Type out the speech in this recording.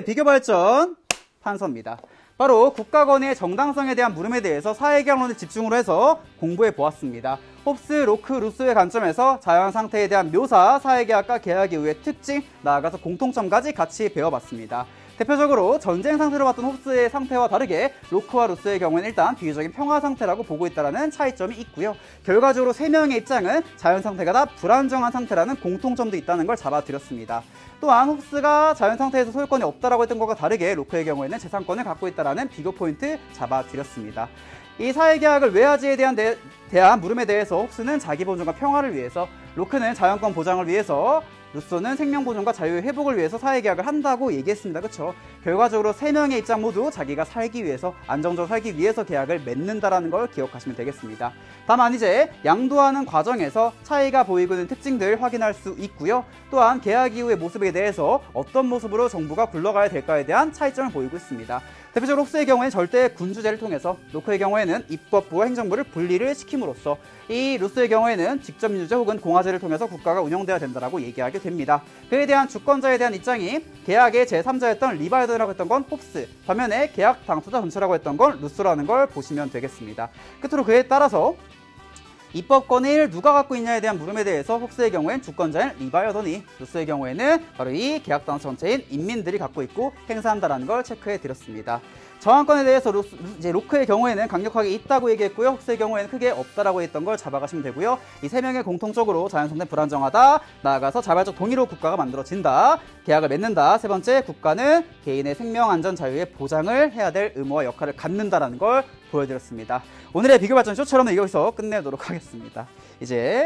비교 발전 판서입니다. 바로 국가권의 정당성에 대한 물음에 대해서 사회계약론을 집중으로 해서 공부해 보았습니다. 홉스, 로크, 루소의 관점에서 자연 상태에 대한 묘사, 사회계약과 계약 이후의 특징, 나아가서 공통점까지 같이 배워봤습니다. 대표적으로 전쟁 상태로 봤던 홉스의 상태와 다르게 로크와 루소의 경우에는 일단 비유적인 평화 상태라고 보고 있다는 차이점이 있고요. 결과적으로 세 명의 입장은 자연 상태가 다 불안정한 상태라는 공통점도 있다는 걸 잡아드렸습니다. 또한 홉스가 자연 상태에서 소유권이 없다라고 했던 것과 다르게 로크의 경우에는 재산권을 갖고 있다는 비교 포인트 잡아드렸습니다. 이 사회계약을 왜 하지에 대한 물음에 대해서 홉스는 자기 보존과 평화를 위해서, 로크는 자연권 보장을 위해서, 루소는 생명 보존과 자유의 회복을 위해서 사회계약을 한다고 얘기했습니다. 그렇죠? 결과적으로 세 명의 입장 모두 자기가 살기 위해서, 안정적으로 살기 위해서 계약을 맺는다라는 걸 기억하시면 되겠습니다. 다만 이제 양도하는 과정에서 차이가 보이고 있는 특징들 확인할 수 있고요. 또한 계약 이후의 모습에 대해서 어떤 모습으로 정부가 굴러가야 될까에 대한 차이점을 보이고 있습니다. 대표적으로 홉스의 경우에는 절대 군주제를 통해서, 로크의 경우에는 입법부와 행정부를 분리를 시킴으로써, 이 루소의 경우에는 직접 민주제 혹은 공화제를 통해서 국가가 운영되어야 된다라고 얘기하게 됩니다. 그에 대한 주권자에 대한 입장이 계약의 제3자였던 리바이어라고 했던 건 홉스, 반면에 계약 당사자 전체라고 했던 건 루소라는 걸 보시면 되겠습니다. 끝으로 그에 따라서 입법권을 누가 갖고 있냐에 대한 물음에 대해서 홉스의 경우엔 주권자인 리바이어더니, 루소의 경우에는 바로 이 계약 당사 전체인 인민들이 갖고 있고 행사한다는 걸 체크해 드렸습니다. 저항권에 대해서 로크의 경우에는 강력하게 있다고 얘기했고요. 홉스의 경우에는 크게 없다라고 했던 걸 잡아가시면 되고요. 이 세 명의 공통적으로 자연 상태 불안정하다, 나아가서 자발적 동의로 국가가 만들어진다, 계약을 맺는다, 세 번째 국가는 개인의 생명, 안전, 자유의 보장을 해야 될 의무와 역할을 갖는다라는 걸 보여드렸습니다. 오늘의 비교 발전 쇼처럼 여기서 끝내도록 하겠습니다. 이제